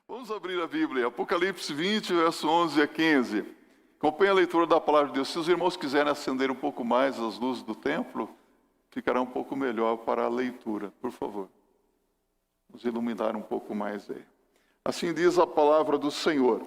Vamos abrir a Bíblia, Apocalipse 20, verso 11 a 15. Acompanhe a leitura da palavra de Deus. Se os irmãos quiserem acender um pouco mais as luzes do templo, ficará um pouco melhor para a leitura, por favor. Vamos iluminar um pouco mais aí. Assim diz a palavra do Senhor.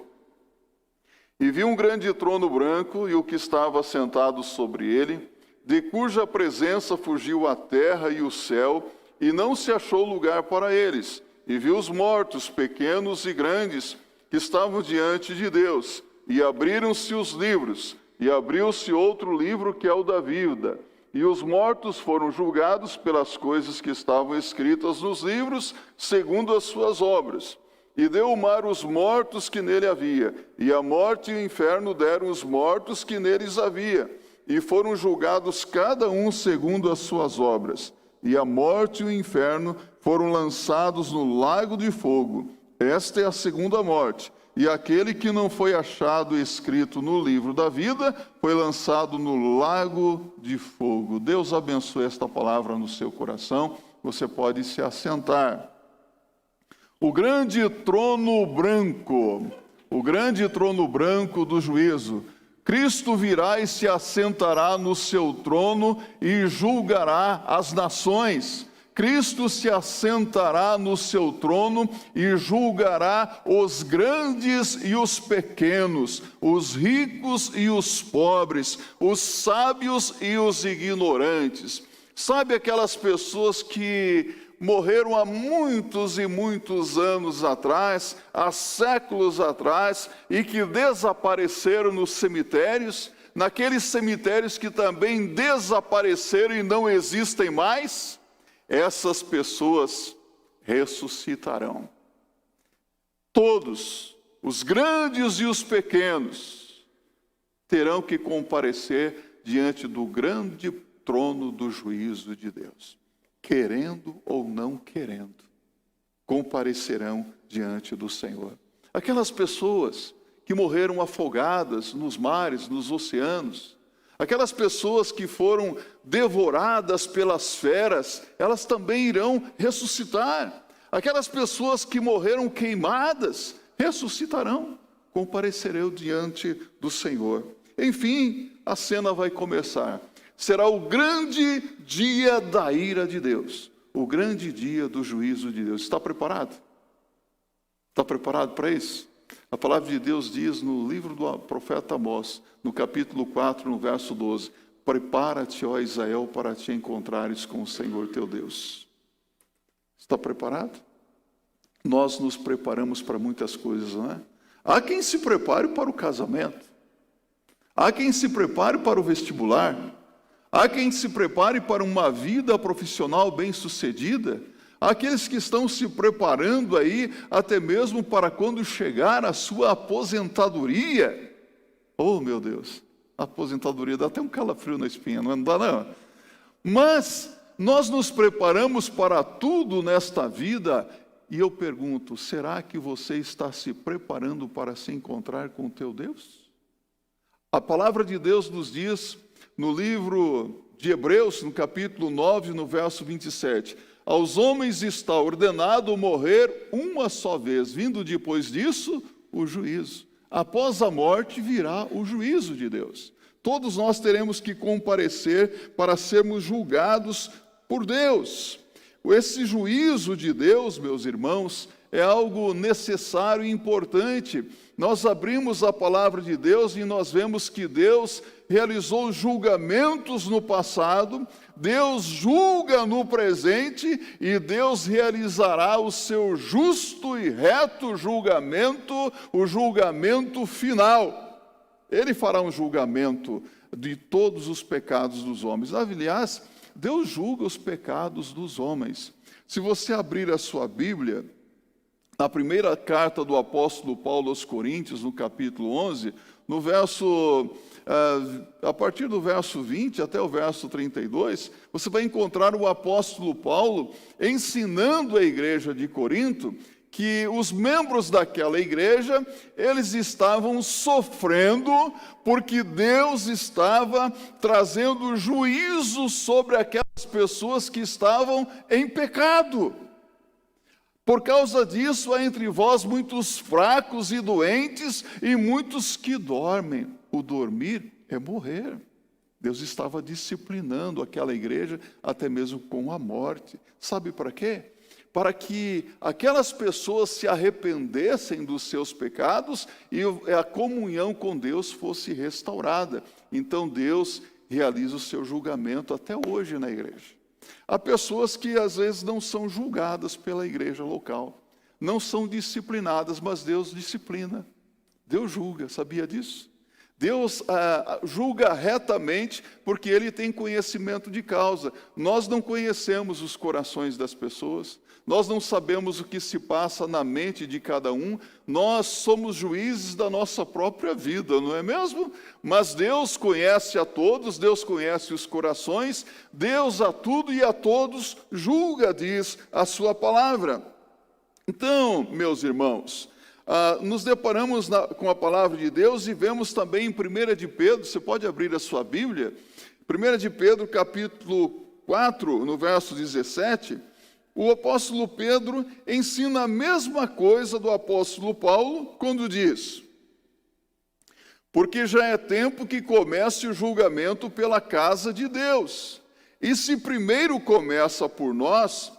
E vi um grande trono branco e o que estava sentado sobre ele, de cuja presença fugiu a terra e o céu, e não se achou lugar para eles. E vi os mortos, pequenos e grandes, que estavam diante de Deus. E abriram-se os livros, e abriu-se outro livro que é o da vida. E os mortos foram julgados pelas coisas que estavam escritas nos livros, segundo as suas obras. E deu o mar os mortos que nele havia, e a morte e o inferno deram os mortos que neles havia. E foram julgados cada um segundo as suas obras. E a morte e o inferno foram lançados no lago de fogo. Esta é a segunda morte. E aquele que não foi achado escrito no livro da vida foi lançado no lago de fogo. Deus abençoe esta palavra no seu coração. Você pode se assentar. O grande trono branco do juízo. Cristo virá e se assentará no seu trono e julgará as nações. Cristo se assentará no seu trono e julgará os grandes e os pequenos, os ricos e os pobres, os sábios e os ignorantes. Sabe aquelas pessoas que morreram há muitos e muitos anos atrás, há séculos atrás, e que desapareceram nos cemitérios, naqueles cemitérios que também desapareceram e não existem mais? Essas pessoas ressuscitarão. Todos, os grandes e os pequenos, terão que comparecer diante do grande trono do juízo de Deus. Querendo ou não querendo, comparecerão diante do Senhor. Aquelas pessoas que morreram afogadas nos mares, nos oceanos, aquelas pessoas que foram devoradas pelas feras, elas também irão ressuscitar. Aquelas pessoas que morreram queimadas, ressuscitarão, comparecerão diante do Senhor. Enfim, a cena vai começar. Será o grande dia da ira de Deus, o grande dia do juízo de Deus. Está preparado? Está preparado para isso? A palavra de Deus diz no livro do profeta Amós, no capítulo 4, no verso 12, prepara-te, ó Israel, para te encontrares com o Senhor teu Deus. Está preparado? Nós nos preparamos para muitas coisas, não é? Há quem se prepare para o casamento, há quem se prepare para o vestibular, há quem se prepare para uma vida profissional bem-sucedida, há aqueles que estão se preparando aí até mesmo para quando chegar a sua aposentadoria. Oh, meu Deus, a aposentadoria dá até um calafrio na espinha, não dá não? Mas nós nos preparamos para tudo nesta vida, e eu pergunto, será que você está se preparando para se encontrar com o teu Deus? A palavra de Deus nos diz, no livro de Hebreus, no capítulo 9, no verso 27, aos homens está ordenado morrer uma só vez, vindo depois disso o juízo. Após a morte virá o juízo de Deus. Todos nós teremos que comparecer para sermos julgados por Deus. Esse juízo de Deus, meus irmãos, é algo necessário e importante. Nós abrimos a palavra de Deus e nós vemos que Deus realizou julgamentos no passado, Deus julga no presente e Deus realizará o seu justo e reto julgamento, o julgamento final. Ele fará um julgamento de todos os pecados dos homens. Aliás, Deus julga os pecados dos homens. Se você abrir a sua Bíblia, na primeira carta do apóstolo Paulo aos Coríntios, no capítulo 11, no verso, a partir do verso 20 até o verso 32, você vai encontrar o apóstolo Paulo ensinando a igreja de Corinto que os membros daquela igreja, eles estavam sofrendo porque Deus estava trazendo juízo sobre aquelas pessoas que estavam em pecado. Por causa disso, há entre vós muitos fracos e doentes, e muitos que dormem. O dormir é morrer. Deus estava disciplinando aquela igreja, até mesmo com a morte. Sabe para quê? Para que aquelas pessoas se arrependessem dos seus pecados e a comunhão com Deus fosse restaurada. Então Deus realiza o seu julgamento até hoje na igreja. Há pessoas que às vezes não são julgadas pela igreja local, não são disciplinadas, mas Deus disciplina. Deus julga, sabia disso? Deus julga retamente porque Ele tem conhecimento de causa. Nós não conhecemos os corações das pessoas, nós não sabemos o que se passa na mente de cada um, nós somos juízes da nossa própria vida, não é mesmo? Mas Deus conhece a todos, Deus conhece os corações, Deus a tudo e a todos julga, diz a sua palavra. Então, meus irmãos, nos deparamos com a palavra de Deus e vemos também em 1 de Pedro, você pode abrir a sua Bíblia, 1 de Pedro capítulo 4, no verso 17, o apóstolo Pedro ensina a mesma coisa do apóstolo Paulo, quando diz: porque já é tempo que comece o julgamento pela casa de Deus, e se primeiro começa por nós,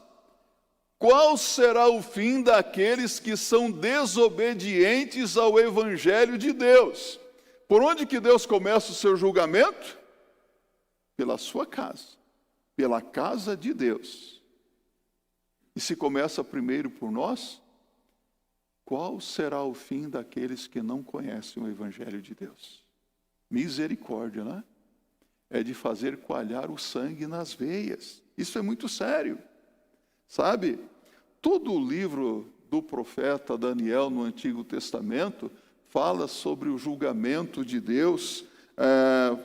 qual será o fim daqueles que são desobedientes ao Evangelho de Deus? Por onde que Deus começa o seu julgamento? Pela sua casa, pela casa de Deus. E se começa primeiro por nós, qual será o fim daqueles que não conhecem o Evangelho de Deus? Misericórdia, né? É de fazer coalhar o sangue nas veias. Isso é muito sério. Sabe, todo o livro do profeta Daniel no Antigo Testamento fala sobre o julgamento de Deus,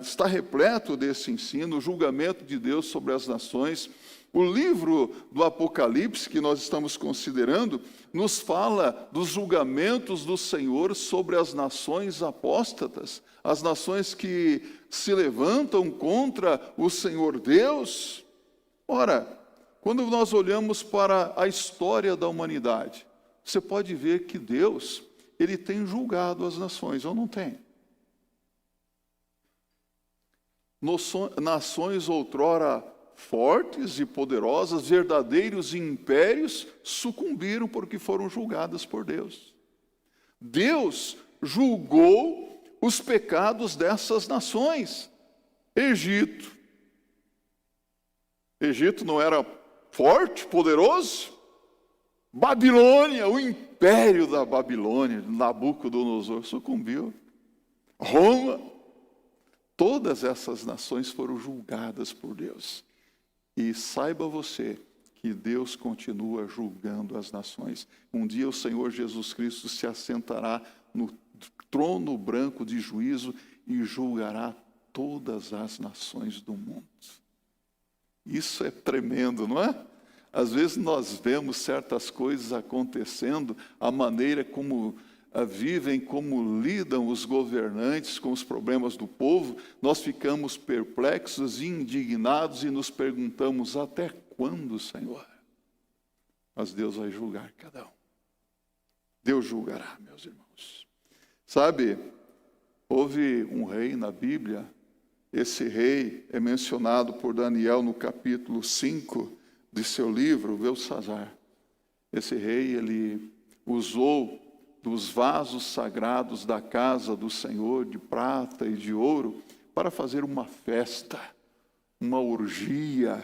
está repleto desse ensino, o julgamento de Deus sobre as nações. O livro do Apocalipse, que nós estamos considerando, nos fala dos julgamentos do Senhor sobre as nações apóstatas, as nações que se levantam contra o Senhor Deus. Ora, quando nós olhamos para a história da humanidade, você pode ver que Deus, Ele tem julgado as nações, ou não tem? Nações outrora fortes e poderosas, verdadeiros impérios, sucumbiram porque foram julgadas por Deus. Deus julgou os pecados dessas nações. Egito não era forte, poderoso? Babilônia, o império da Babilônia, Nabucodonosor, sucumbiu. Roma, todas essas nações foram julgadas por Deus. E saiba você que Deus continua julgando as nações. Um dia o Senhor Jesus Cristo se assentará no trono branco de juízo e julgará todas as nações do mundo. Isso é tremendo, não é? Às vezes nós vemos certas coisas acontecendo, a maneira como vivem, como lidam os governantes com os problemas do povo, nós ficamos perplexos e indignados e nos perguntamos: até quando, Senhor? Mas Deus vai julgar cada um. Deus julgará, meus irmãos. Sabe, houve um rei na Bíblia, esse rei é mencionado por Daniel no capítulo 5 de seu livro, Belsazar. Esse rei, ele usou dos vasos sagrados da casa do Senhor, de prata e de ouro, para fazer uma festa, uma orgia.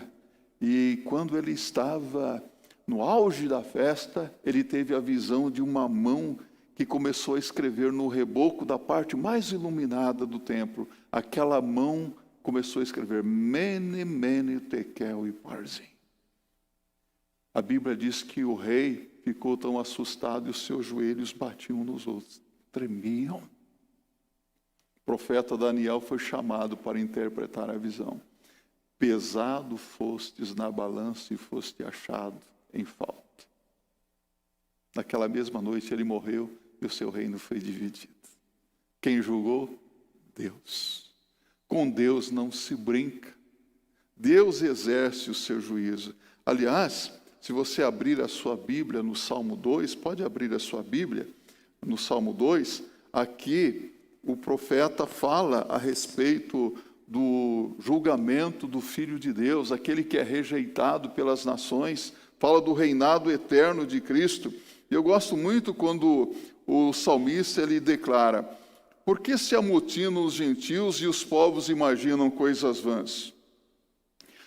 E quando ele estava no auge da festa, ele teve a visão de uma mão que começou a escrever no reboco da parte mais iluminada do templo. Aquela mão começou a escrever Mene, Mene, Tekel e Parzim. A Bíblia diz que o rei ficou tão assustado e os seus joelhos batiam nos outros, tremiam. O profeta Daniel foi chamado para interpretar a visão. Pesado fostes na balança e foste achado em falta. Naquela mesma noite ele morreu e o seu reino foi dividido. Quem julgou? Deus. Com Deus não se brinca. Deus exerce o seu juízo. Aliás, se você abrir a sua Bíblia no Salmo 2, pode abrir a sua Bíblia no Salmo 2, aqui o profeta fala a respeito do julgamento do Filho de Deus, aquele que é rejeitado pelas nações, fala do reinado eterno de Cristo. E eu gosto muito quando o salmista ele declara: por que se amotinam os gentios e os povos imaginam coisas vãs?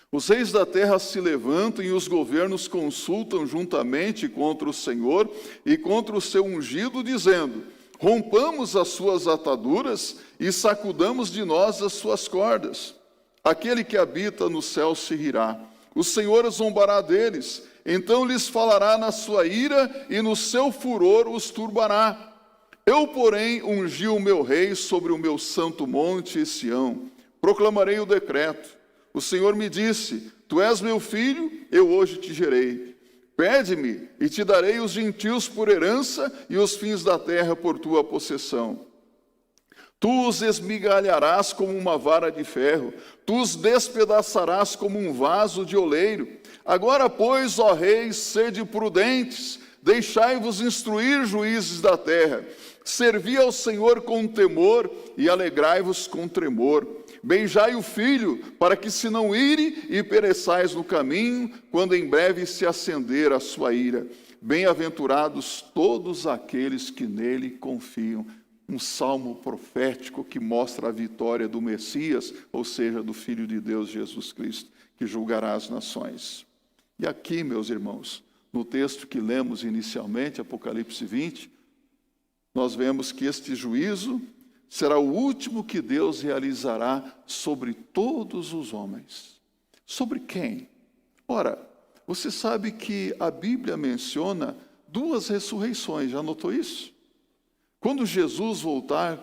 Os reis da terra se levantam e os governos consultam juntamente contra o Senhor e contra o seu ungido, dizendo: rompamos as suas ataduras e sacudamos de nós as suas cordas. Aquele que habita no céu se rirá. O Senhor zombará deles, então lhes falará na sua ira e no seu furor os turbará. Eu, porém, ungi o meu rei sobre o meu santo monte Sião. Proclamarei o decreto. O Senhor me disse: tu és meu filho, eu hoje te gerei. Pede-me, e te darei os gentios por herança e os fins da terra por tua possessão. Tu os esmigalharás como uma vara de ferro, tu os despedaçarás como um vaso de oleiro. Agora, pois, ó reis, sede prudentes, deixai-vos instruir, juízes da terra. Servi ao Senhor com temor e alegrai-vos com tremor. Beijai o filho, para que se não ire e pereçais no caminho, quando em breve se acender a sua ira. Bem-aventurados todos aqueles que nele confiam. Um salmo profético que mostra a vitória do Messias, ou seja, do Filho de Deus, Jesus Cristo, que julgará as nações. E aqui, meus irmãos, no texto que lemos inicialmente, Apocalipse 20, nós vemos que este juízo será o último que Deus realizará sobre todos os homens. Sobre quem? Ora, você sabe que a Bíblia menciona 2 ressurreições, já notou isso? Quando Jesus voltar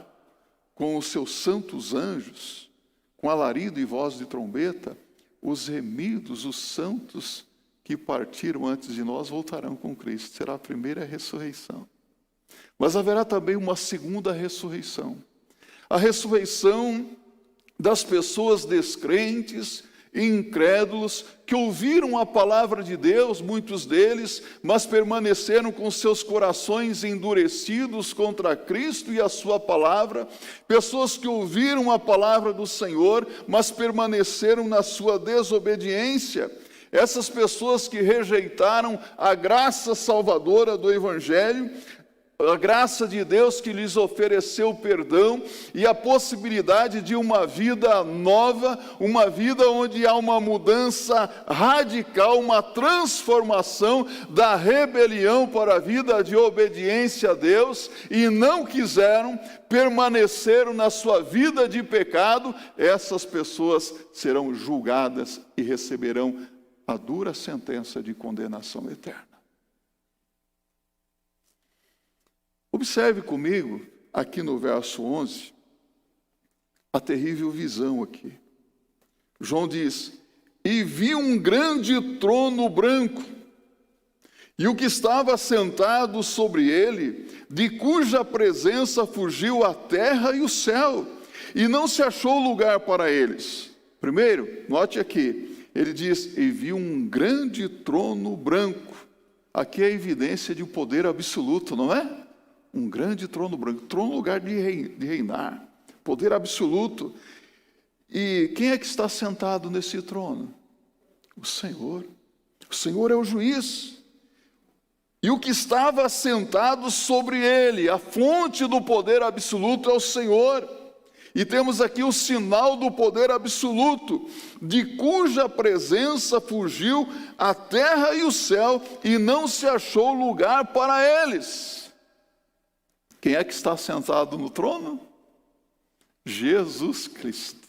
com os seus santos anjos, com alarido e voz de trombeta, os remidos, os santos que partiram antes de nós voltarão com Cristo. Será a primeira ressurreição. Mas haverá também uma segunda ressurreição. A ressurreição das pessoas descrentes e incrédulos que ouviram a palavra de Deus, muitos deles, mas permaneceram com seus corações endurecidos contra Cristo e a sua palavra. Pessoas que ouviram a palavra do Senhor, mas permaneceram na sua desobediência. Essas pessoas que rejeitaram a graça salvadora do Evangelho, a graça de Deus que lhes ofereceu perdão e a possibilidade de uma vida nova, uma vida onde há uma mudança radical, uma transformação da rebelião para a vida de obediência a Deus, e não quiseram, permaneceram na sua vida de pecado. Essas pessoas serão julgadas e receberão a dura sentença de condenação eterna. Observe comigo, aqui no verso 11, a terrível visão aqui. João diz: e vi um grande trono branco, e o que estava sentado sobre ele, de cuja presença fugiu a terra e o céu, e não se achou lugar para eles. Primeiro, note aqui, ele diz: e vi um grande trono branco. Aqui é a evidência de um poder absoluto, não é? Um grande trono branco, trono lugar de reinar, poder absoluto. E quem é que está sentado nesse trono? O Senhor. O Senhor é o juiz. E o que estava sentado sobre ele, a fonte do poder absoluto, é o Senhor. E temos aqui o sinal do poder absoluto, de cuja presença fugiu a terra e o céu, e não se achou lugar para eles. Quem é que está sentado no trono? Jesus Cristo.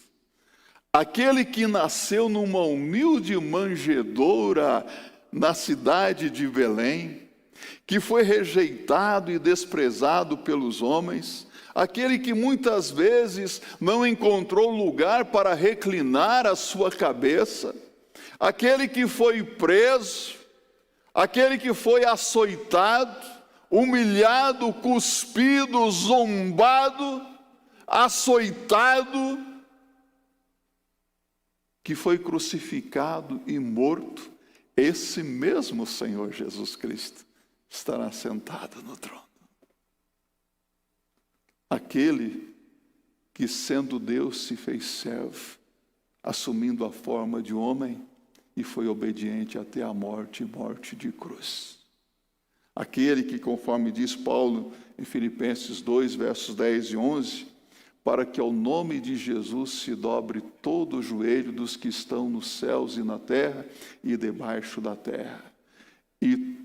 Aquele que nasceu numa humilde manjedoura na cidade de Belém, que foi rejeitado e desprezado pelos homens, aquele que muitas vezes não encontrou lugar para reclinar a sua cabeça, aquele que foi preso, aquele que foi açoitado, humilhado, cuspido, zombado, açoitado, que foi crucificado e morto. esse mesmo Senhor Jesus Cristo estará sentado no trono. Aquele que, sendo Deus, se fez servo, assumindo a forma de homem, e foi obediente até a morte e morte de cruz. Aquele que, conforme diz Paulo em Filipenses 2, versos 10 e 11, para que ao nome de Jesus se dobre todo o joelho dos que estão nos céus e na terra e debaixo da terra, e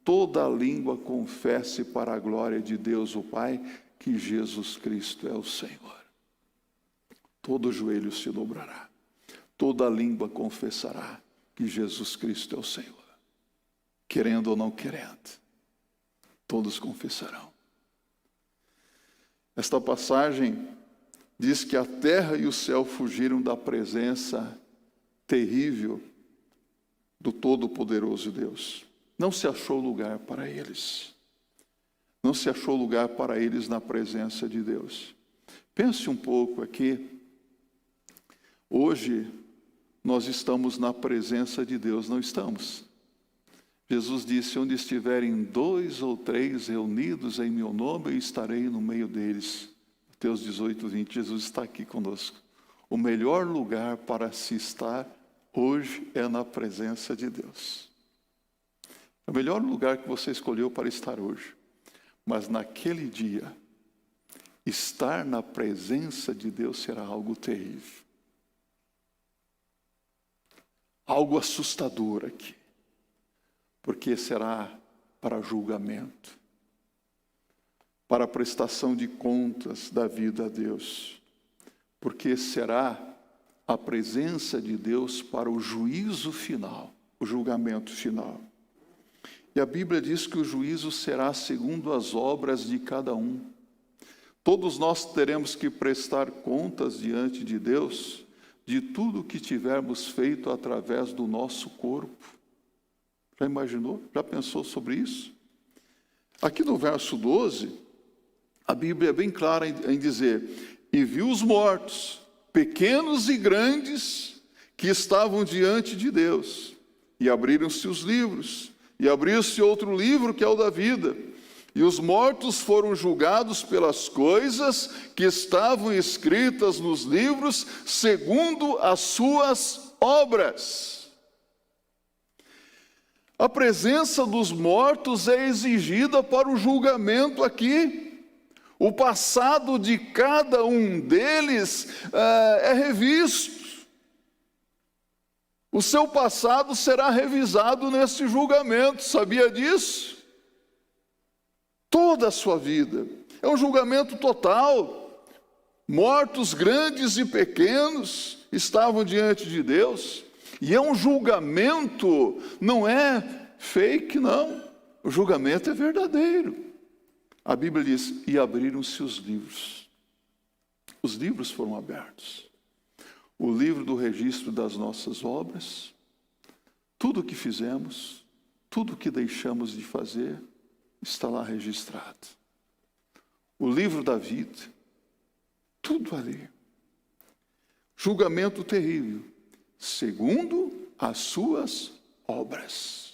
toda a língua confesse para a glória de Deus o Pai que Jesus Cristo é o Senhor. Todo joelho se dobrará, toda língua confessará que Jesus Cristo é o Senhor. Querendo ou não querendo, todos confessarão. Esta passagem diz que a terra e o céu fugiram da presença terrível do Todo-Poderoso Deus. Não se achou lugar para eles. Não se achou lugar para eles na presença de Deus. Pense um pouco aqui. Hoje, nós estamos na presença de Deus, não estamos? Jesus disse, onde estiverem 2 ou 3 reunidos em meu nome, eu estarei no meio deles. Mateus 18, 20, Jesus está aqui conosco. O melhor lugar para se estar hoje é na presença de Deus. É o melhor lugar que você escolheu para estar hoje. Mas naquele dia, estar na presença de Deus será algo terrível. Algo assustador aqui, porque será para julgamento, para prestação de contas da vida a Deus, porque será a presença de Deus para o juízo final, o julgamento final. E a Bíblia diz que o juízo será segundo as obras de cada um. Todos nós teremos que prestar contas diante de Deus de tudo que tivermos feito através do nosso corpo. Já imaginou? Já pensou sobre isso? Aqui no verso 12, a Bíblia é bem clara em dizer, e viu os mortos, pequenos e grandes, que estavam diante de Deus, e abriram-se os livros, e abriu-se outro livro que é o da vida, e os mortos foram julgados pelas coisas que estavam escritas nos livros, segundo as suas obras. A presença dos mortos é exigida para o julgamento aqui. O passado de cada um deles é revisto. O seu passado será revisado nesse julgamento, sabia disso? Toda a sua vida. É um julgamento total. Mortos grandes e pequenos estavam diante de Deus. E é um julgamento, não é fake, não. O julgamento é verdadeiro. A Bíblia diz, e abriram-se os livros. Os livros foram abertos. O livro do registro das nossas obras, tudo o que fizemos, tudo o que deixamos de fazer, está lá registrado. O livro da vida, tudo ali. Julgamento terrível, segundo as suas obras.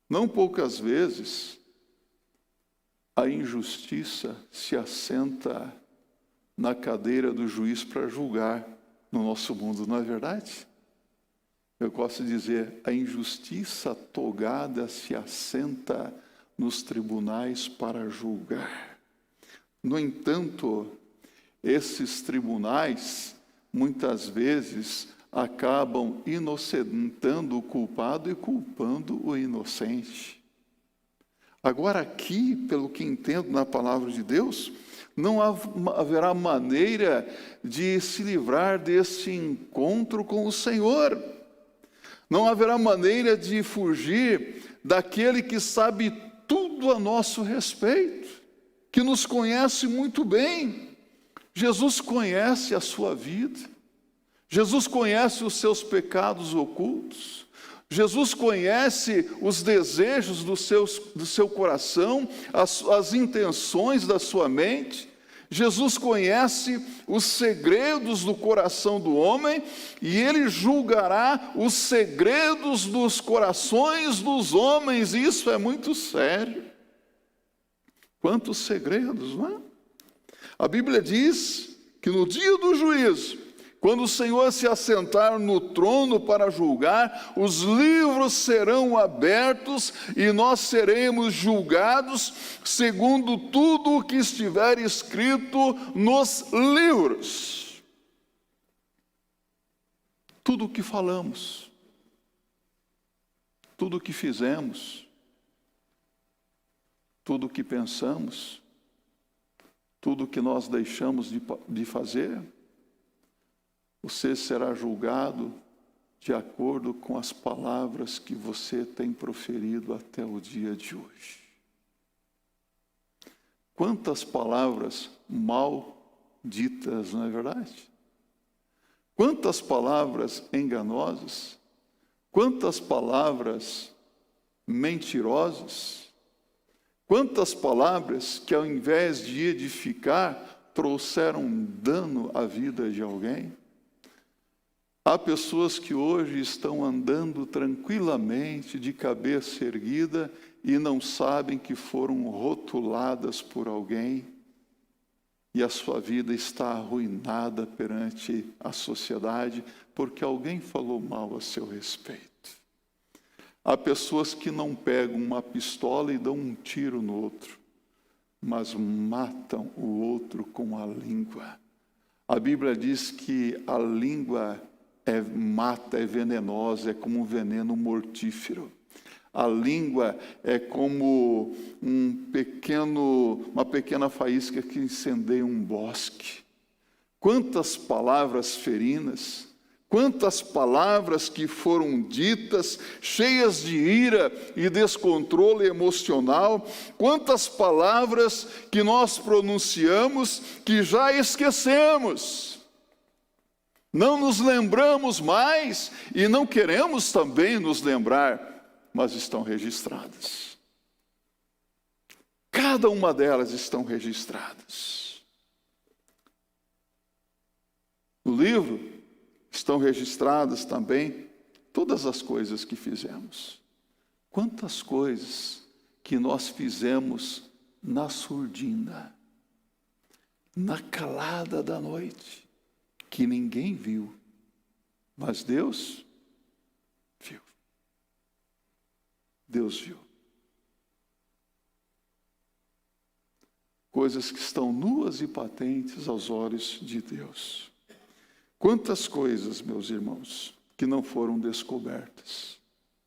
Não poucas vezes, a injustiça se assenta na cadeira do juiz para julgar no nosso mundo, não é verdade? Eu gosto de dizer, a injustiça togada se assenta nos tribunais para julgar. No entanto, esses tribunais, muitas vezes, acabam inocentando o culpado e culpando o inocente. Agora aqui, pelo que entendo na palavra de Deus, não haverá maneira de se livrar desse encontro com o Senhor. Não haverá maneira de fugir daquele que sabe tudo a nosso respeito, que nos conhece muito bem. Jesus conhece a sua vida. Jesus conhece os seus pecados ocultos. Jesus conhece os desejos do seu coração, as intenções da sua mente. Jesus conhece os segredos do coração do homem e ele julgará os segredos dos corações dos homens. Isso é muito sério. Quantos segredos, não é? A Bíblia diz que no dia do juízo, quando o Senhor se assentar no trono para julgar, os livros serão abertos e nós seremos julgados segundo tudo o que estiver escrito nos livros. Tudo o que falamos, tudo o que fizemos, tudo o que pensamos, tudo o que nós deixamos de fazer, você será julgado de acordo com as palavras que você tem proferido até o dia de hoje. Quantas palavras mal ditas, não é verdade? Quantas palavras enganosas, quantas palavras mentirosas, quantas palavras que ao invés de edificar, trouxeram dano à vida de alguém. Há pessoas que hoje estão andando tranquilamente, de cabeça erguida, e não sabem que foram rotuladas por alguém, e a sua vida está arruinada perante a sociedade, porque alguém falou mal a seu respeito. Há pessoas que não pegam uma pistola e dão um tiro no outro, mas matam o outro com a língua. A Bíblia diz que a língua mata, é venenosa, é como um veneno mortífero. A língua é como uma pequena faísca que incendeia um bosque. Quantas palavras ferinas, quantas palavras que foram ditas, cheias de ira e descontrole emocional, quantas palavras que nós pronunciamos que já esquecemos. Não nos lembramos mais e não queremos também nos lembrar, mas estão registradas. Cada uma delas estão registradas. No livro estão registradas também todas as coisas que fizemos. Quantas coisas que nós fizemos na surdina, na calada da noite, que ninguém viu, mas Deus viu. Deus viu. Coisas que estão nuas e patentes aos olhos de Deus. Quantas coisas, meus irmãos, que não foram descobertas,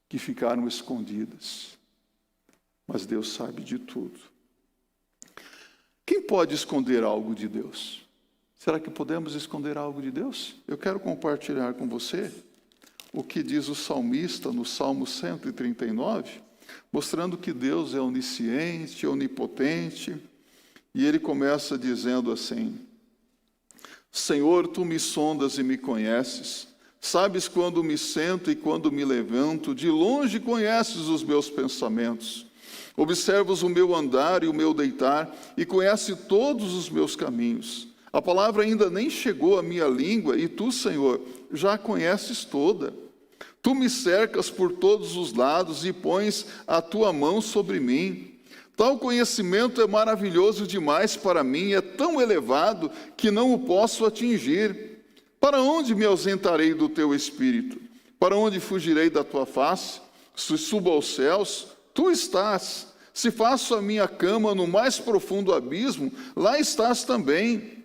que ficaram escondidas, mas Deus sabe de tudo. Quem pode esconder algo de Deus? Será que podemos esconder algo de Deus? Eu quero compartilhar com você o que diz o salmista no Salmo 139, mostrando que Deus é onisciente, onipotente, e ele começa dizendo assim: Senhor, tu me sondas e me conheces, sabes quando me sento e quando me levanto, de longe conheces os meus pensamentos. Observas o meu andar e o meu deitar, e conheces todos os meus caminhos. A palavra ainda nem chegou à minha língua, e tu, Senhor, já a conheces toda. Tu me cercas por todos os lados e pões a tua mão sobre mim. Tal conhecimento é maravilhoso demais para mim, é tão elevado que não o posso atingir. Para onde me ausentarei do teu espírito? Para onde fugirei da tua face? Se subo aos céus, tu estás. Se faço a minha cama no mais profundo abismo, lá estás também.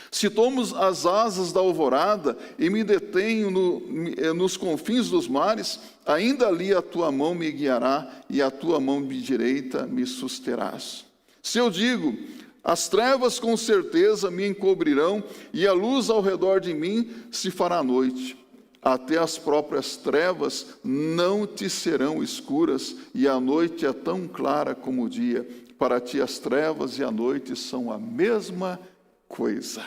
Se tomo as asas da alvorada e me detenho nos confins dos mares, ainda ali a tua mão me guiará e a tua mão direita me susterás. Se eu digo, as trevas com certeza me encobrirão e a luz ao redor de mim se fará noite. Até as próprias trevas não te serão escuras e a noite é tão clara como o dia. Para ti as trevas e a noite são a mesma coisa.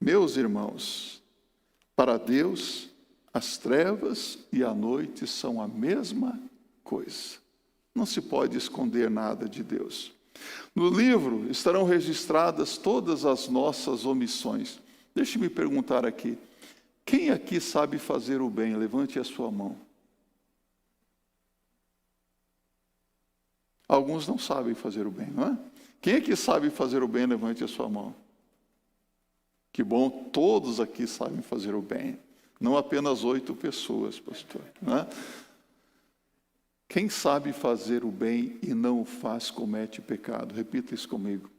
Meus irmãos, para Deus, as trevas e a noite são a mesma coisa. Não se pode esconder nada de Deus. No livro estarão registradas todas as nossas omissões. Deixe-me perguntar aqui, quem aqui sabe fazer o bem? Levante a sua mão. Alguns não sabem fazer o bem, não é? Quem aqui sabe fazer o bem? Levante a sua mão. Que bom, todos aqui sabem fazer o bem. Não apenas 8 pessoas, pastor. Não é? Quem sabe fazer o bem e não o faz, comete pecado. Repita isso comigo.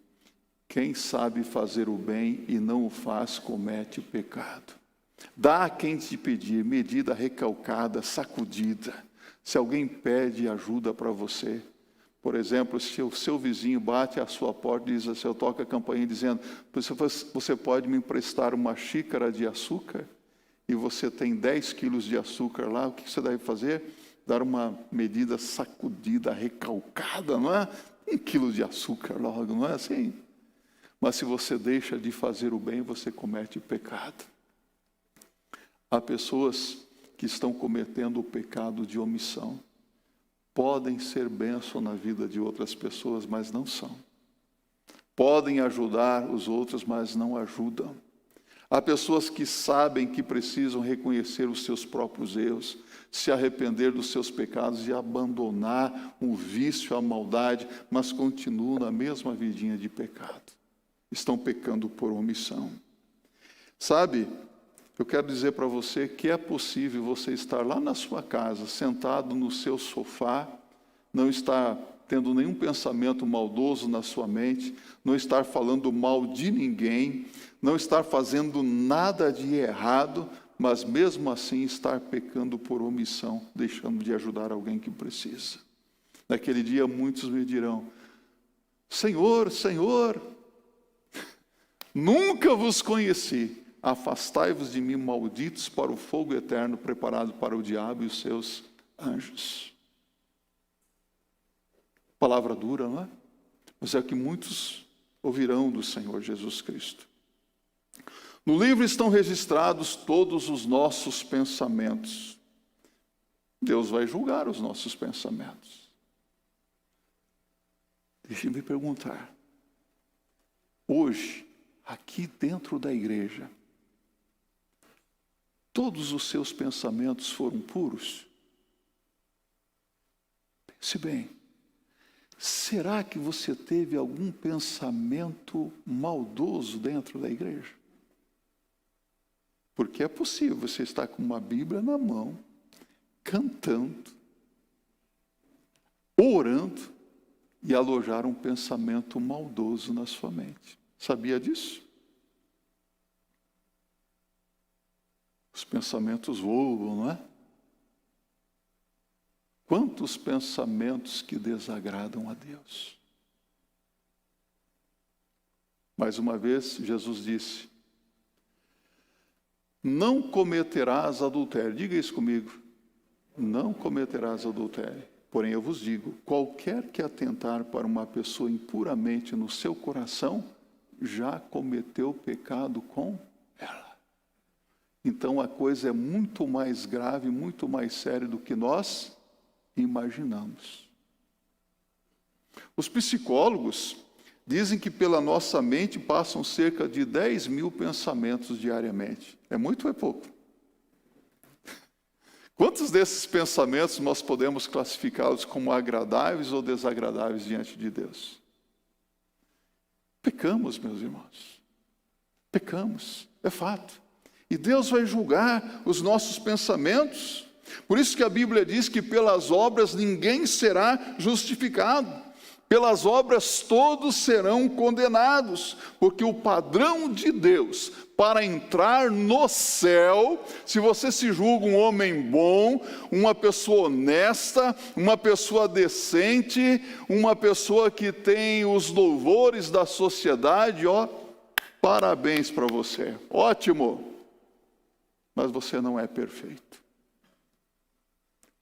Quem sabe fazer o bem e não o faz, comete pecado. Dá a quem te pedir, medida recalcada, sacudida. Se alguém pede ajuda para você, por exemplo, se o seu vizinho bate à sua porta e diz assim, eu toco a campainha dizendo, você pode me emprestar uma xícara de açúcar? E você tem 10 quilos de açúcar lá, o que você deve fazer? Dar uma medida sacudida, recalcada, não é? 1 quilo de açúcar logo, não é assim? Mas se você deixa de fazer o bem, você comete pecado. Há pessoas que estão cometendo o pecado de omissão. Podem ser bênção na vida de outras pessoas, mas não são. Podem ajudar os outros, mas não ajudam. Há pessoas que sabem que precisam reconhecer os seus próprios erros, se arrepender dos seus pecados e abandonar o vício, a maldade, mas continuam na mesma vidinha de pecado. Estão pecando por omissão. Sabe, eu quero dizer para você que é possível você estar lá na sua casa, sentado no seu sofá, não estar tendo nenhum pensamento maldoso na sua mente, não estar falando mal de ninguém, não estar fazendo nada de errado, mas mesmo assim estar pecando por omissão, deixando de ajudar alguém que precisa. Naquele dia muitos me dirão, Senhor, Senhor, nunca vos conheci. Afastai-vos de mim, malditos, para o fogo eterno preparado para o diabo e os seus anjos. Palavra dura, não é? Mas é que muitos ouvirão do Senhor Jesus Cristo. No livro estão registrados todos os nossos pensamentos. Deus vai julgar os nossos pensamentos. Deixe-me perguntar. Hoje, aqui dentro da igreja, todos os seus pensamentos foram puros? Pense bem. Será que você teve algum pensamento maldoso dentro da igreja? Porque é possível você estar com uma Bíblia na mão, cantando, orando e alojar um pensamento maldoso na sua mente. Sabia disso? Os pensamentos voam, não é? Quantos pensamentos que desagradam a Deus. Mais uma vez, Jesus disse, não cometerás adultério. Diga isso comigo. Não cometerás adultério. Porém, eu vos digo, qualquer que atentar para uma pessoa impuramente no seu coração, já cometeu pecado com ela. Então, a coisa é muito mais grave, muito mais séria do que nós imaginamos. Os psicólogos dizem que pela nossa mente passam cerca de 10 mil pensamentos diariamente. É muito ou é pouco? Quantos desses pensamentos nós podemos classificá-los como agradáveis ou desagradáveis diante de Deus? Pecamos, meus irmãos. Pecamos, é fato. E Deus vai julgar os nossos pensamentos. Por isso que a Bíblia diz que pelas obras ninguém será justificado. Pelas obras todos serão condenados. Porque o padrão de Deus para entrar no céu, se você se julga um homem bom, uma pessoa honesta, uma pessoa decente, uma pessoa que tem os louvores da sociedade, ó, parabéns para você, ótimo. Mas você não é perfeito.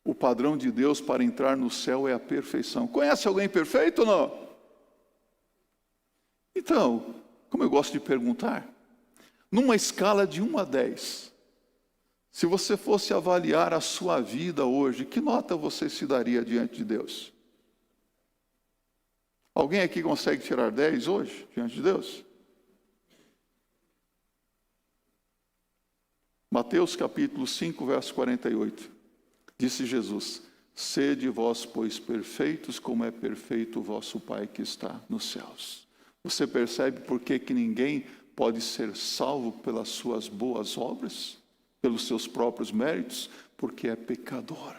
O padrão de Deus para entrar no céu é a perfeição. Conhece alguém perfeito ou não? Então, como eu gosto de perguntar, numa escala de 1 a 10, se você fosse avaliar a sua vida hoje, que nota você se daria diante de Deus? Alguém aqui consegue tirar 10 hoje, diante de Deus? Mateus capítulo 5, verso 48. Disse Jesus: sede vós, pois, perfeitos, como é perfeito o vosso Pai que está nos céus. Você percebe por que ninguém pode ser salvo pelas suas boas obras, pelos seus próprios méritos? Porque é pecador.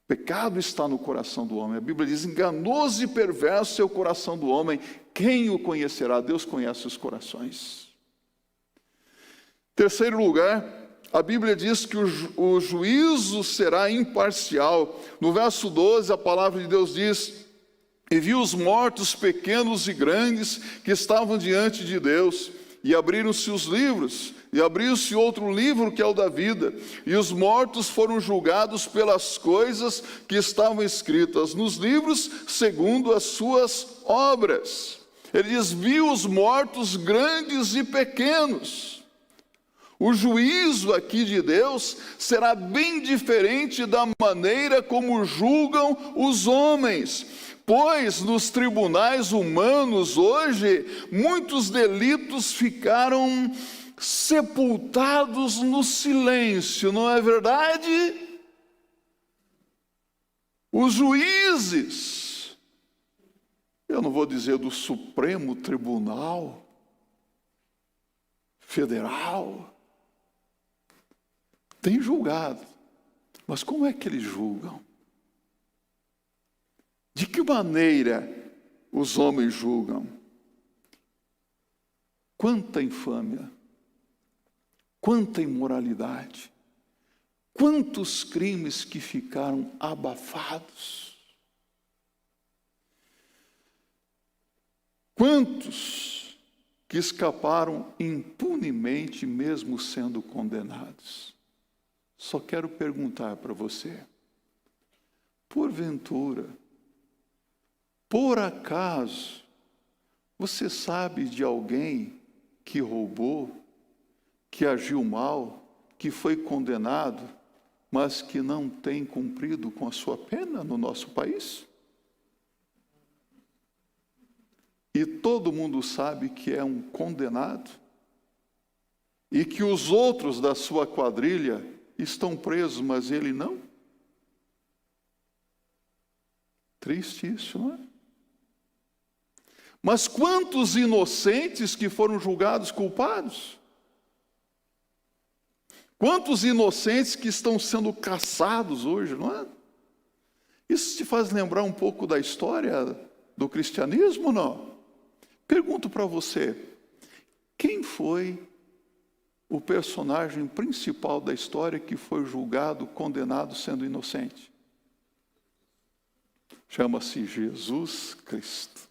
Pecado está no coração do homem. A Bíblia diz: enganoso e perverso é o coração do homem, quem o conhecerá? Deus conhece os corações. Terceiro lugar, a Bíblia diz que o juízo será imparcial. No verso 12, a palavra de Deus diz: e viu os mortos pequenos e grandes que estavam diante de Deus, e abriram-se os livros, e abriu-se outro livro que é o da vida, e os mortos foram julgados pelas coisas que estavam escritas nos livros, segundo as suas obras. Ele diz: viu os mortos grandes e pequenos. O juízo aqui de Deus será bem diferente da maneira como julgam os homens, pois nos tribunais humanos hoje, muitos delitos ficaram sepultados no silêncio, não é verdade? Os juízes, eu não vou dizer do Supremo Tribunal Federal, tem julgado, mas como é que eles julgam? De que maneira os homens julgam? Quanta infâmia, quanta imoralidade, quantos crimes que ficaram abafados, quantos que escaparam impunemente mesmo sendo condenados. Só quero perguntar para você, porventura, por acaso, você sabe de alguém que roubou, que agiu mal, que foi condenado, mas que não tem cumprido com a sua pena no nosso país? E todo mundo sabe que é um condenado, e que os outros da sua quadrilha estão presos, mas ele não? Triste isso, não é? Mas quantos inocentes que foram julgados culpados? Quantos inocentes que estão sendo caçados hoje, não é? Isso te faz lembrar um pouco da história do cristianismo, não? Pergunto para você, quem foi o personagem principal da história que foi julgado, condenado, sendo inocente? Chama-se Jesus Cristo.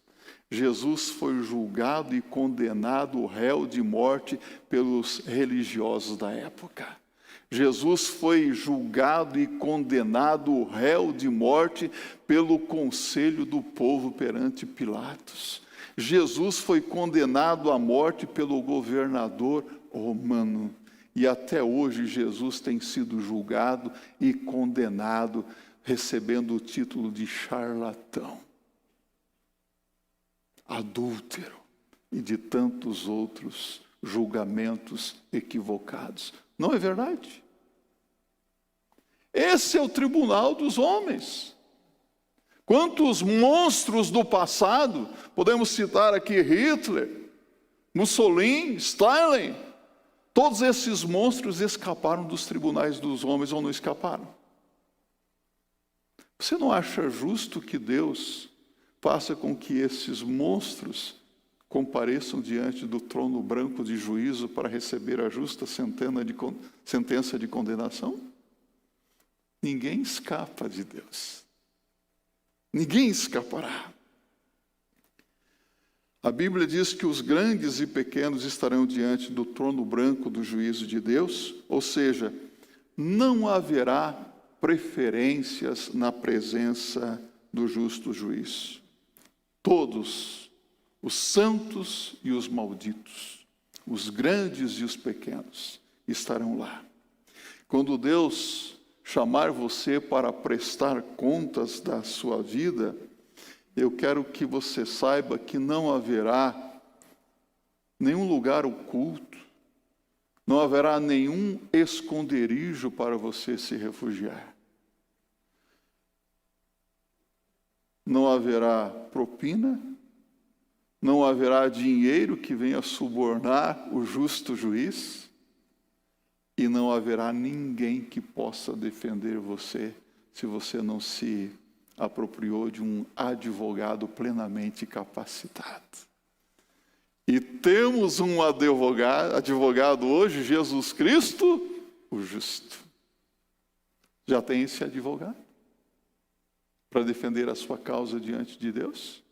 Jesus foi julgado e condenado, réu de morte, pelos religiosos da época. Jesus foi julgado e condenado, réu de morte, pelo conselho do povo perante Pilatos. Jesus foi condenado à morte pelo governador romano. E até hoje Jesus tem sido julgado e condenado, recebendo o título de charlatão, adúltero e de tantos outros julgamentos equivocados. Não é verdade? Esse é o tribunal dos homens. Quantos monstros do passado, podemos citar aqui Hitler, Mussolini, Stalin, todos esses monstros escaparam dos tribunais dos homens ou não escaparam? Você não acha justo que Deus faça com que esses monstros compareçam diante do trono branco de juízo para receber a justa sentença de condenação? Ninguém escapa de Deus. Ninguém escapará. A Bíblia diz que os grandes e pequenos estarão diante do trono branco do juízo de Deus, ou seja, não haverá preferências na presença do justo juiz. Todos, os santos e os malditos, os grandes e os pequenos, estarão lá. Quando Deus chamar você para prestar contas da sua vida, eu quero que você saiba que não haverá nenhum lugar oculto, não haverá nenhum esconderijo para você se refugiar. Não haverá propina, não haverá dinheiro que venha subornar o justo juiz, e não haverá ninguém que possa defender você se você não se apropriou de um advogado plenamente capacitado. E temos um advogado hoje, Jesus Cristo, o justo. Já tem esse advogado para defender a sua causa diante de Deus?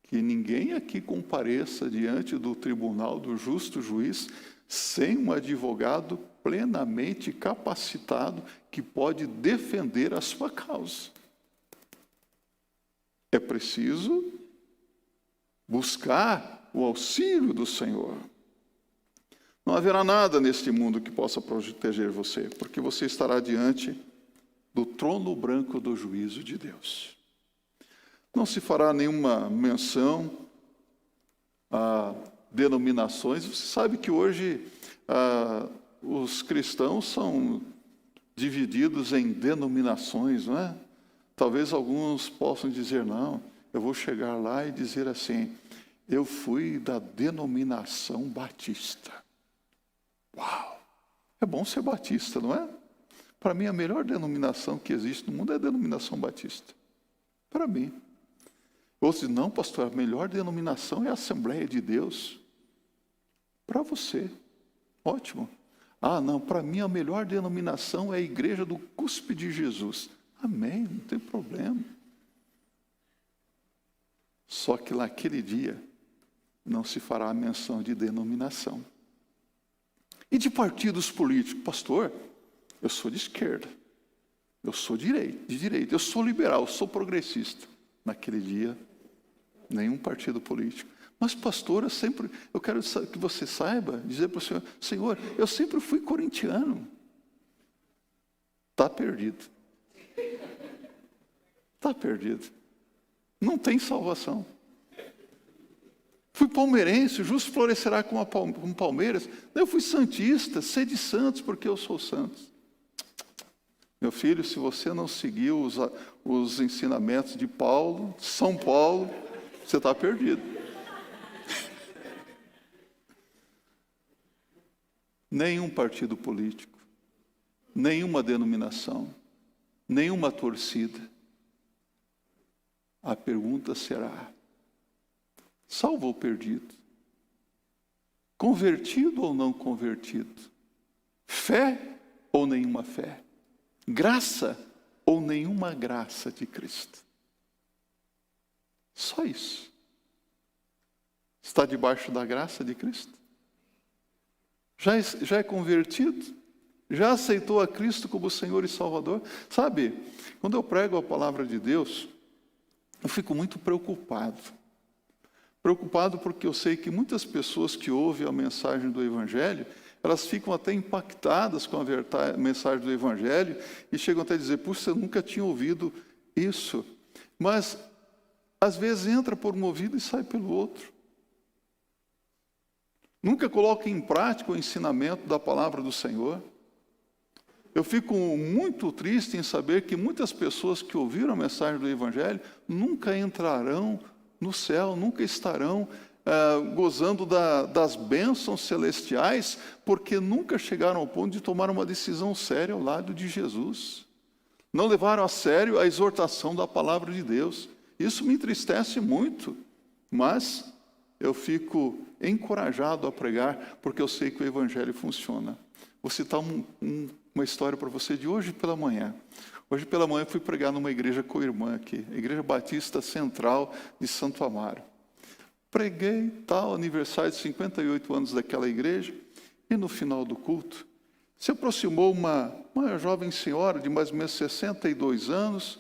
Que ninguém aqui compareça diante do tribunal do justo juiz sem um advogado plenamente capacitado que pode defender a sua causa. É preciso buscar o auxílio do Senhor. Não haverá nada neste mundo que possa proteger você, porque você estará diante do trono branco do juízo de Deus. Não se fará nenhuma menção a denominações. Você sabe que hoje os cristãos são divididos em denominações, não é? Talvez alguns possam dizer, não, eu vou chegar lá e dizer assim, eu fui da denominação batista. Uau! É bom ser batista, não é? Para mim, a melhor denominação que existe no mundo é a denominação batista. Para mim. Outros dizem, não, pastor, a melhor denominação é a Assembleia de Deus. Para você. Ótimo. Ah, não, para mim a melhor denominação é a Igreja do Cuspe de Jesus. Amém, não tem problema. Só que naquele dia não se fará a menção de denominação. E de partidos políticos? Pastor, eu sou de esquerda, eu sou de direita, eu sou liberal, eu sou progressista. Naquele dia, nenhum partido político. Mas pastor, eu quero que você saiba, dizer para o Senhor, Senhor, eu sempre fui corintiano. Está perdido. Está perdido. Não tem salvação. Fui palmeirense, o justo florescerá como Palmeiras. Eu fui santista, sede santos, porque eu sou santo. Meu filho, se você não seguiu os ensinamentos de Paulo, São Paulo, você está perdido. Nenhum partido político, nenhuma denominação, nenhuma torcida. A pergunta será, salvo ou perdido? Convertido ou não convertido? Fé ou nenhuma fé? Graça ou nenhuma graça de Cristo? Só isso. Está debaixo da graça de Cristo? Já é convertido? Já aceitou a Cristo como Senhor e Salvador? Sabe, quando eu prego a palavra de Deus, eu fico muito preocupado. Preocupado porque eu sei que muitas pessoas que ouvem a mensagem do Evangelho, elas ficam até impactadas com a mensagem do Evangelho e chegam até a dizer, puxa, eu nunca tinha ouvido isso. Mas, às vezes, entra por um ouvido e sai pelo outro. Nunca coloca em prática o ensinamento da palavra do Senhor. Eu fico muito triste em saber que muitas pessoas que ouviram a mensagem do Evangelho nunca entrarão no céu, nunca estarão gozando das bênçãos celestiais, porque nunca chegaram ao ponto de tomar uma decisão séria ao lado de Jesus. Não levaram a sério a exortação da palavra de Deus. Isso me entristece muito, mas eu fico encorajado a pregar, porque eu sei que o Evangelho funciona. Vou citar uma história para você de hoje pela manhã. Hoje pela manhã fui pregar numa igreja co-irmã aqui, a Igreja Batista Central de Santo Amaro. Preguei, aniversário de 58 anos daquela igreja, e no final do culto, se aproximou uma jovem senhora de mais ou menos 62 anos,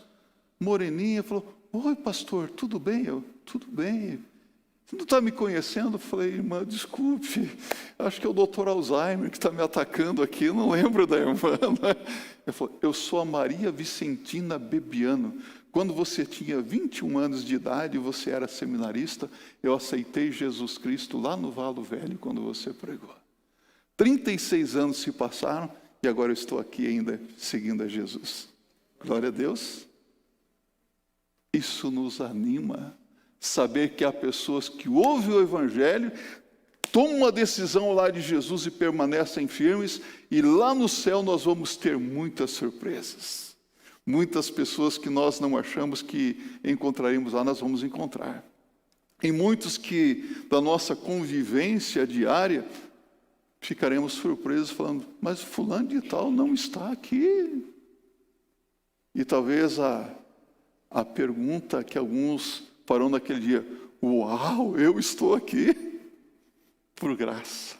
moreninha, falou, oi pastor, tudo bem? Tudo bem. Você não está me conhecendo? Eu falei, irmã, desculpe, acho que é o doutor Alzheimer que está me atacando aqui, eu não lembro da irmã. Né? Ele falou, eu sou a Maria Vicentina Bebiano, quando você tinha 21 anos de idade e você era seminarista, eu aceitei Jesus Cristo lá no Valo Velho, quando você pregou. 36 anos se passaram e agora eu estou aqui ainda seguindo a Jesus. Glória a Deus. Isso nos anima, saber que há pessoas que ouvem o Evangelho, tomam uma decisão ao lado de Jesus e permanecem firmes, e lá no céu nós vamos ter muitas surpresas. Muitas pessoas que nós não achamos que encontraremos lá, nós vamos encontrar. E muitos que, da nossa convivência diária, ficaremos surpresos falando, mas fulano de tal não está aqui. E talvez a pergunta que alguns farão naquele dia, uau, eu estou aqui? Por graça,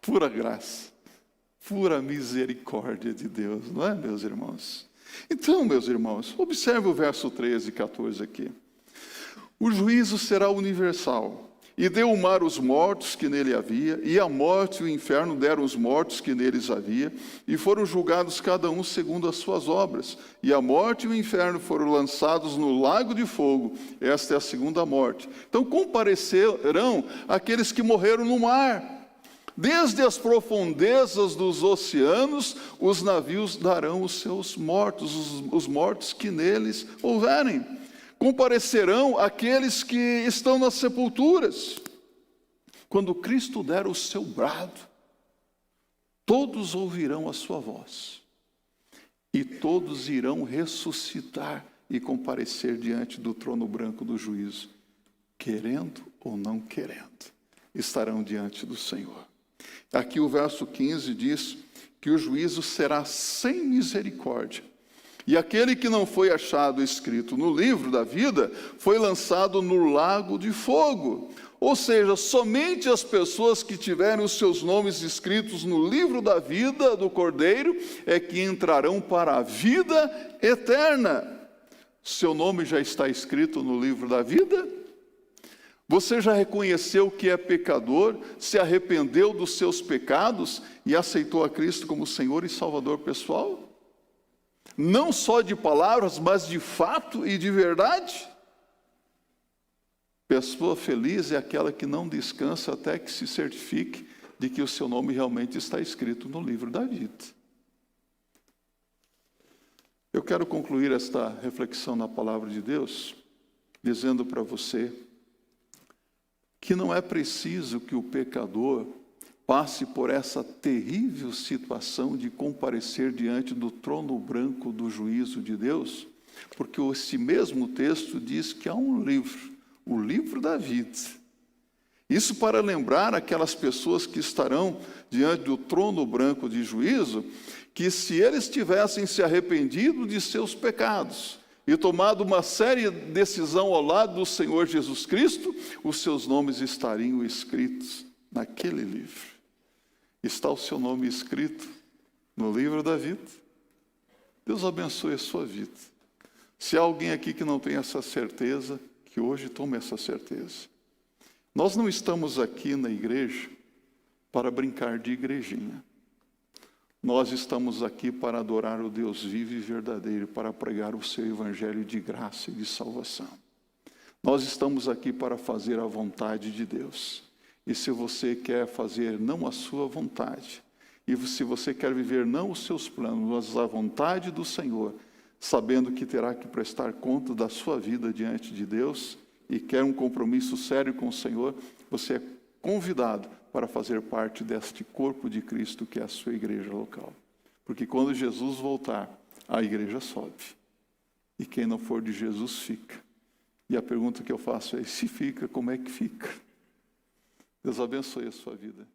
pura graça, pura misericórdia de Deus, não é, meus irmãos? Então, meus irmãos, observe o verso 13 e 14 aqui. O juízo será universal, e deu o mar os mortos que nele havia, e a morte e o inferno deram os mortos que neles havia, e foram julgados cada um segundo as suas obras. E a morte e o inferno foram lançados no lago de fogo. Esta é a segunda morte. Então comparecerão aqueles que morreram no mar. Desde as profundezas dos oceanos, os navios darão os seus mortos, os mortos que neles houverem. Comparecerão aqueles que estão nas sepulturas. Quando Cristo der o seu brado, todos ouvirão a sua voz, e todos irão ressuscitar e comparecer diante do trono branco do juízo, querendo ou não querendo, estarão diante do Senhor. Aqui o verso 15 diz que o juízo será sem misericórdia. E aquele que não foi achado escrito no livro da vida foi lançado no lago de fogo. Ou seja, somente as pessoas que tiverem os seus nomes escritos no livro da vida do Cordeiro é que entrarão para a vida eterna. Seu nome já está escrito no livro da vida? Você já reconheceu que é pecador, se arrependeu dos seus pecados e aceitou a Cristo como Senhor e Salvador pessoal? Não só de palavras, mas de fato e de verdade? Pessoa feliz é aquela que não descansa até que se certifique de que o seu nome realmente está escrito no livro da vida. Eu quero concluir esta reflexão na palavra de Deus, dizendo para você que não é preciso que o pecador passe por essa terrível situação de comparecer diante do trono branco do juízo de Deus, porque esse mesmo texto diz que há um livro, o livro da vida. Isso para lembrar aquelas pessoas que estarão diante do trono branco de juízo, que se eles tivessem se arrependido de seus pecados e tomado uma séria decisão ao lado do Senhor Jesus Cristo, os seus nomes estariam escritos naquele livro. Está o seu nome escrito no livro da vida? Deus abençoe a sua vida. Se há alguém aqui que não tem essa certeza, que hoje tome essa certeza. Nós não estamos aqui na igreja para brincar de igrejinha. Nós estamos aqui para adorar o Deus vivo e verdadeiro, para pregar o seu evangelho de graça e de salvação. Nós estamos aqui para fazer a vontade de Deus. E se você quer fazer não a sua vontade, e se você quer viver não os seus planos, mas a vontade do Senhor, sabendo que terá que prestar conta da sua vida diante de Deus, e quer um compromisso sério com o Senhor, você é convidado para fazer parte deste corpo de Cristo que é a sua igreja local. Porque quando Jesus voltar, a igreja sobe. E quem não for de Jesus fica. E a pergunta que eu faço é, se fica, como é que fica? Deus abençoe a sua vida.